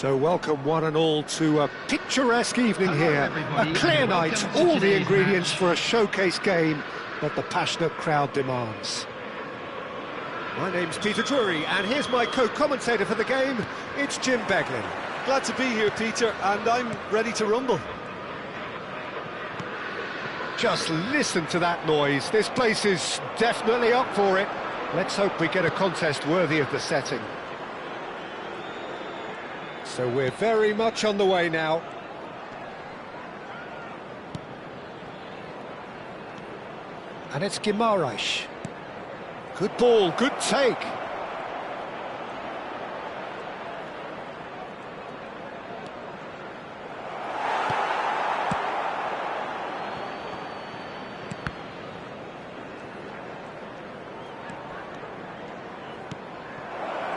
So welcome one and all to a picturesque evening here. A clear night, all the ingredients for a showcase game that the passionate crowd demands. My name's Peter Drury, and here's my co-commentator for the game, it's Jim Beglin. Glad to be here, Peter, and I'm ready to rumble. Just listen to that noise. This place is definitely up for it. Let's hope we get a contest worthy of the setting. So we're very much on the way now. And it's Guimaraes. Good ball, good take.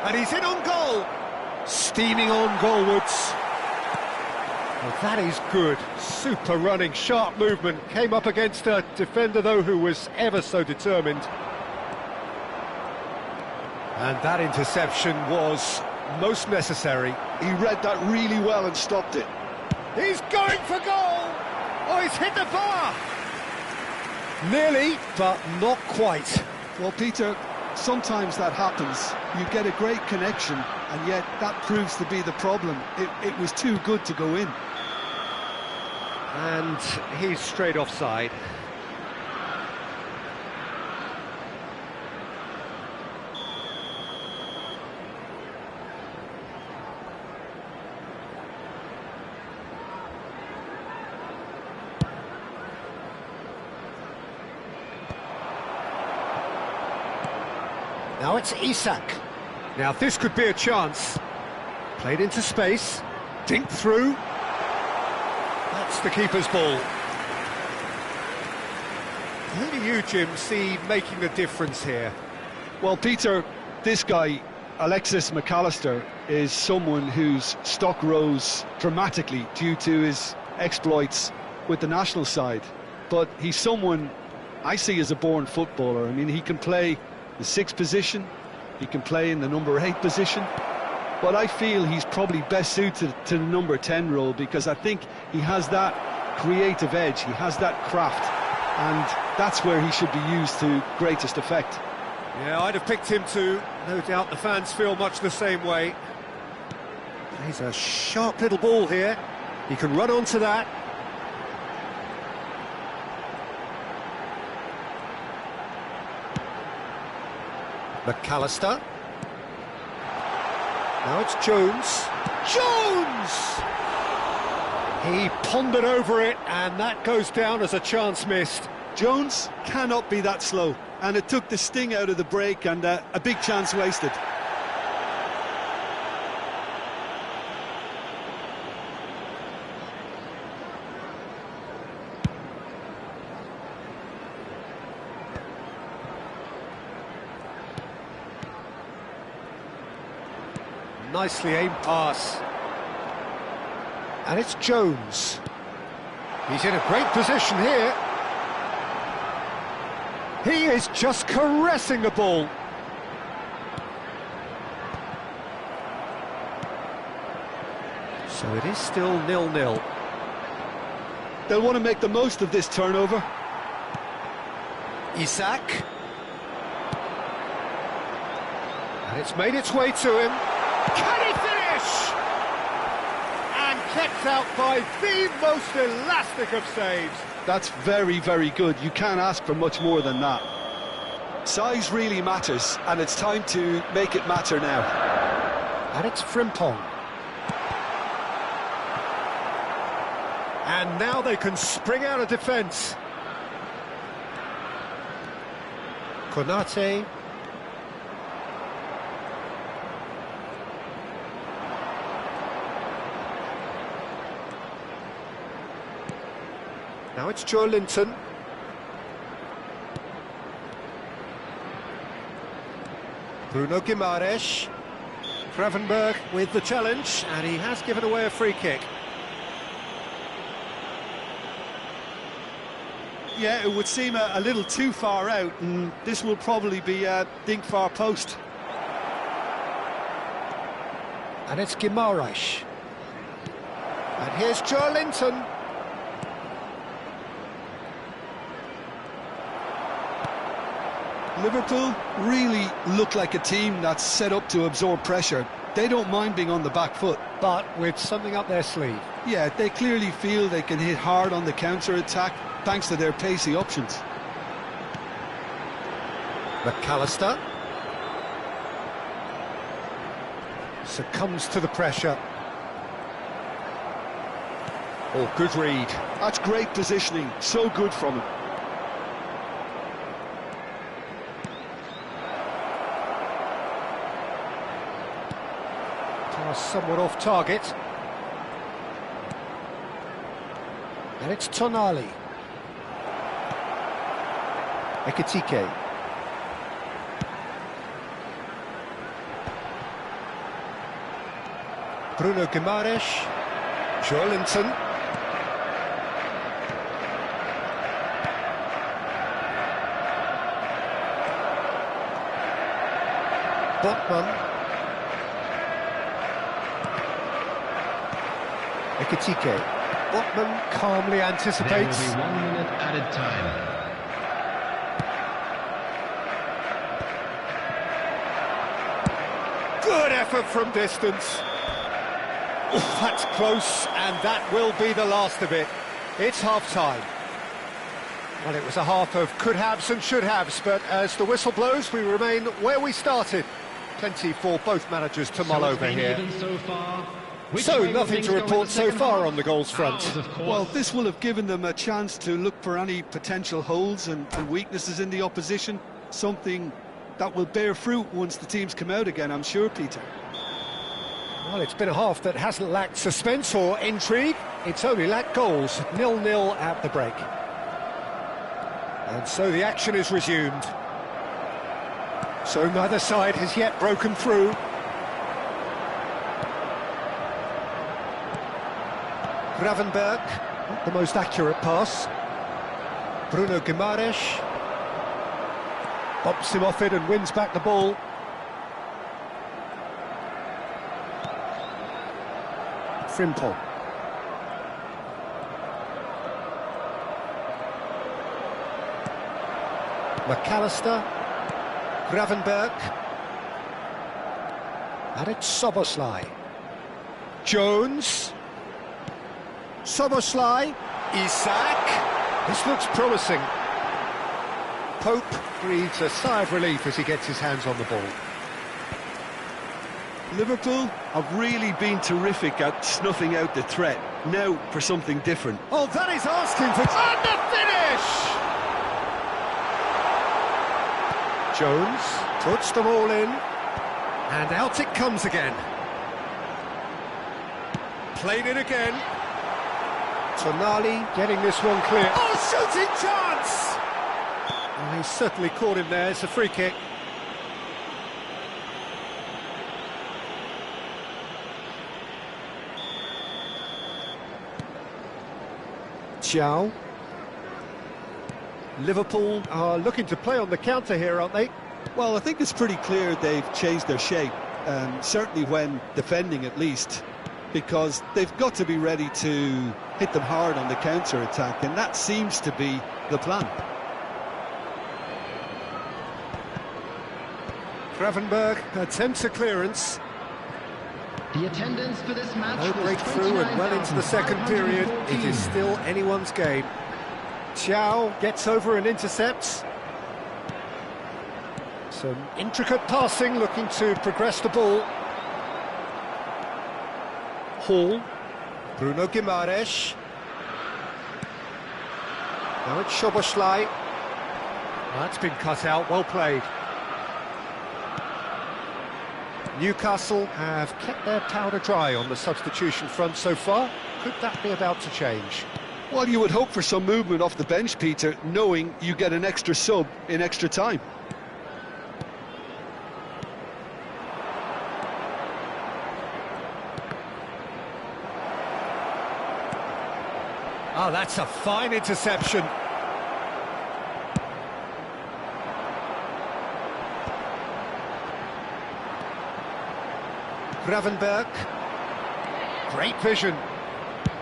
And he's in on goal. Steaming on goalwards. Well, that is good. Super running, sharp movement. Came up against a defender, though, who was ever so determined. And that interception was most necessary. He read that really well and stopped it. He's going for goal! Oh, he's hit the bar! Nearly, but not quite. Well, Peter, sometimes that happens. You get a great connection, and yet that proves to be the problem. It was too good to go in. And he's straight offside. Now it's Isak. Now this could be a chance. Played into space, dinked through. That's the keeper's ball. Who do you, Jim, see making the difference here? Well, Peter, this guy, Alexis McAllister, is someone whose stock rose dramatically due to his exploits with the national side. But he's someone I see as a born footballer. I mean, he can play the 6th position, he can play in the number 8 position, but I feel he's probably best suited to the number 10 role because I think he has that creative edge, he has that craft, and that's where he should be used to greatest effect. Yeah, I'd have picked him too. No doubt the fans feel much the same way. He's a sharp little ball here. He can run onto that. McAllister. Now it's Jones. Jones! He pondered over it, and that goes down as a chance missed. Jones cannot be that slow, and it took the sting out of the break, and a big chance wasted. Nicely aimed pass. And it's Jones. He's in a great position here. He is just caressing the ball. So it is still 0-0. They'll want to make the most of this turnover. Isak. And it's made its way to him. Can he finish? And kept out by the most elastic of saves. That's very, very good. You can't ask for much more than that. Size really matters, and it's time to make it matter now. And it's Frimpong. And now they can spring out of defence. Konate. Now it's Joe Linton. Bruno Guimaraes. Gravenberg with the challenge, and he has given away a free kick. Yeah, it would seem a little too far out, and this will probably be a dink far post. And it's Guimaraes. And here's Joe Linton. Liverpool really look like a team that's set up to absorb pressure. They don't mind being on the back foot. But with something up their sleeve. Yeah, they clearly feel they can hit hard on the counter-attack thanks to their pacey options. McAllister succumbs to the pressure. Oh, good read. That's great positioning, so good from him. Somewhat off target. And it's Tonali. Ekitike. Bruno Guimaraes. Joelinton. Botman. Ekitike. Botman calmly anticipates. There will be 1 minute added time. Good effort from distance. That's close, and that will be the last of it. It's half-time. Well, it was a half of could-haves and should-haves, but as the whistle blows, we remain where we started. Plenty for both managers to mull over here. So, nothing to report so far on the goals front. Well, this will have given them a chance to look for any potential holes and weaknesses in the opposition, something that will bear fruit once the teams come out again, I'm sure, Peter. Well, it's been a half that hasn't lacked suspense or intrigue. It's only lacked goals. 0-0 at the break. And so the action is resumed. So neither side has yet broken through. Gravenberg, not the most accurate pass. Bruno Guimaraes bumps him off it and wins back the ball. Frimpong. McAllister. Gravenberg. And it's Szoboszlai. Jones. Szoboszlai. Isak. This looks promising. Pope breathes a sigh of relief as he gets his hands on the ball. Liverpool have really been terrific at snuffing out the threat. Now for something different. Oh, that is asking for... And the finish! Jones puts them all in. And out it comes again. Played it again. Tonali getting this one clear. Oh, shooting chance! Oh, he certainly caught him there. It's a free kick. Xiao. Liverpool are looking to play on the counter here, aren't they? Well, I think it's pretty clear they've changed their shape, certainly when defending at least, because they've got to be ready to hit them hard on the counter-attack, and that seems to be the plan. Gravenberg attempts a clearance. The attendance for this match No breakthrough and well into the second period. It is still anyone's game. Xiao gets over and intercepts. Some intricate passing, looking to progress the ball. Hall. Bruno Guimaraes. Now it's Szoboszlai. That's been cut out, well played. Newcastle have kept their powder dry on the substitution front so far. Could that be about to change? Well, you would hope for some movement off the bench, Peter, knowing you get an extra sub in extra time. Oh, that's a fine interception. Gravenberg. Great vision.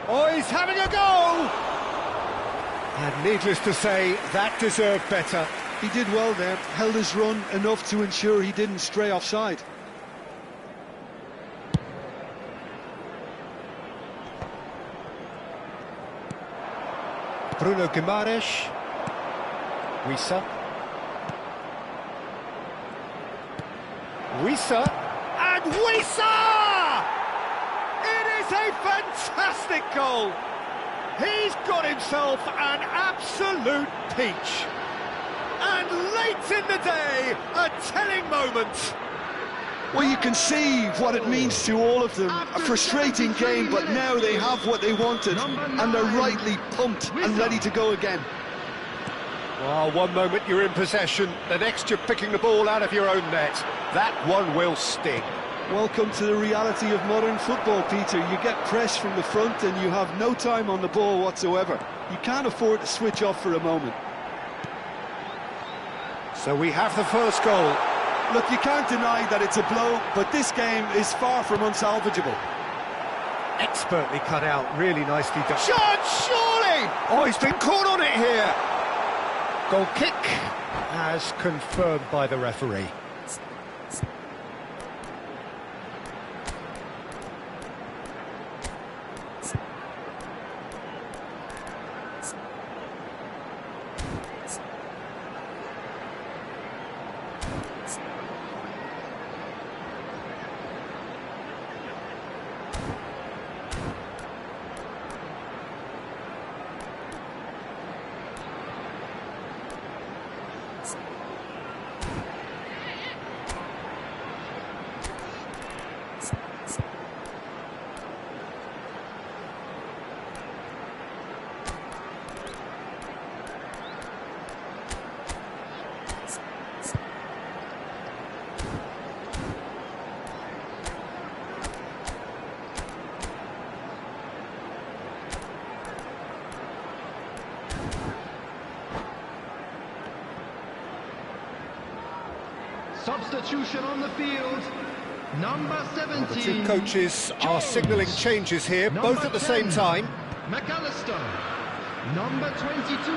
Oh, he's having a go! And needless to say, that deserved better. He did well there, held his run enough to ensure he didn't stray offside. Bruno Guimaraes. Wissa. And Wissa! It is a fantastic goal! He's got himself an absolute peach. And late in the day, a telling moment. Well, you can see what it means to all of them. A frustrating game, but now they have what they wanted, and they're rightly pumped and ready to go again. Well, one moment you're in possession, the next you're picking the ball out of your own net. That one will sting. Welcome to the reality of modern football, Peter. You get pressed from the front and you have no time on the ball whatsoever. You can't afford to switch off for a moment. So we have the first goal. Look, you can't deny that it's a blow, but this game is far from unsalvageable. Expertly cut out, really nicely done. Shot, surely! Oh, he's been caught on it here. Goal kick, as confirmed by the referee. Substitution on the field, number 17. The two coaches are signalling changes here, both at the same time. McAllister, number 22,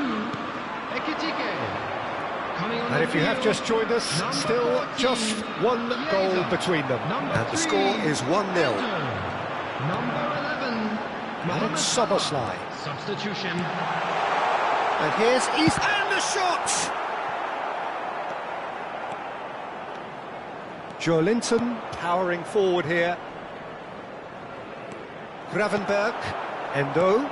Ekitike. Coming on And if you have just joined us, still 14, just one goal between them. And the score is 1-0. Number 11, And it's Soboslai. substitution. And here's East, and the shot! Joelinton powering forward here. Gravenberg, Endo.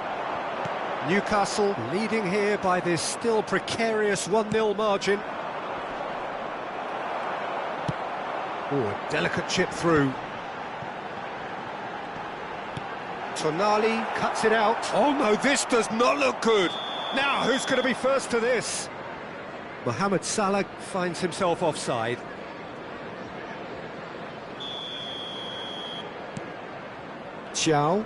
Newcastle leading here by this still precarious 1-0 margin. Oh, a delicate chip through. Tonali cuts it out. Oh no, this does not look good. Now, who's going to be first to this? Mohamed Salah finds himself offside. Chow.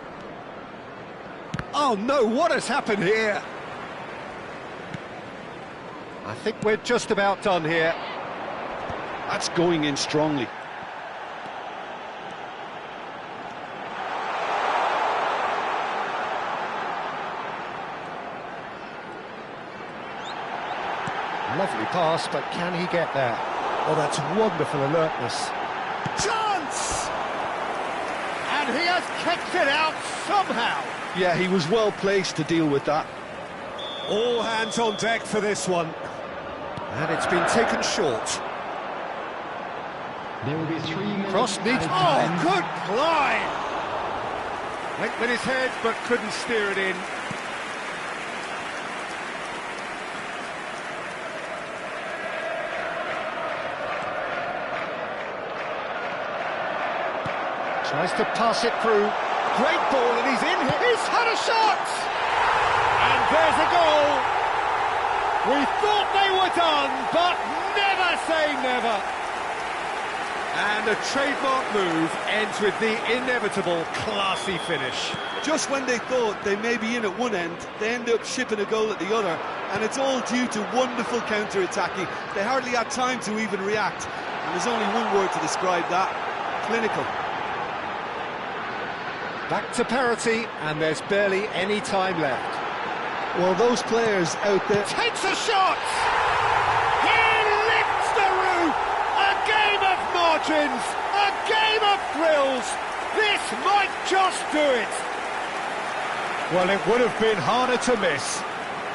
Oh no, what has happened here? I think we're just about done here. That's going in strongly. Lovely pass, but can he get there? Oh, that's wonderful alertness. Chance! And he has kicked it out somehow. Yeah, he was well placed to deal with that. All hands on deck for this one. And it's been taken short. There will be 3 minutes. Cross needs... Oh, good glide! Went with his head, but couldn't steer it in. Tries to pass it through. Great ball, and he's in here. He's had a shot! And there's a goal. We thought they were done, but never say never. And a trademark move ends with the inevitable classy finish. Just when they thought they may be in at one end, they end up shipping a goal at the other, and it's all due to wonderful counter-attacking. They hardly had time to even react, and there's only one word to describe that: clinical. Back to parity, and there's barely any time left. Well, those players out there... Takes a shot! He lifts the roof! A game of margins! A game of thrills! This might just do it! Well, it would have been harder to miss.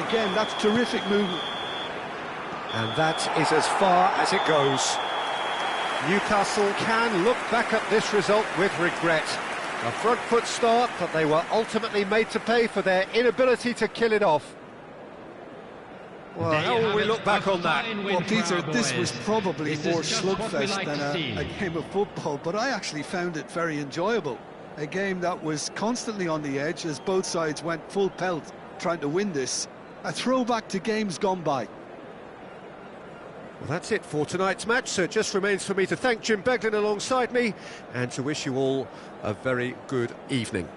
Again, that's terrific movement. And that is as far as it goes. Newcastle can look back at this result with regret. A front foot start, but they were ultimately made to pay for their inability to kill it off. Well, how will we look back on that? Well, Peter, this was probably more slugfest than a game of football, but I actually found it very enjoyable. A game that was constantly on the edge as both sides went full pelt trying to win this. A throwback to games gone by. Well, that's it for tonight's match, so it just remains for me to thank Jim Beglin alongside me and to wish you all a very good evening.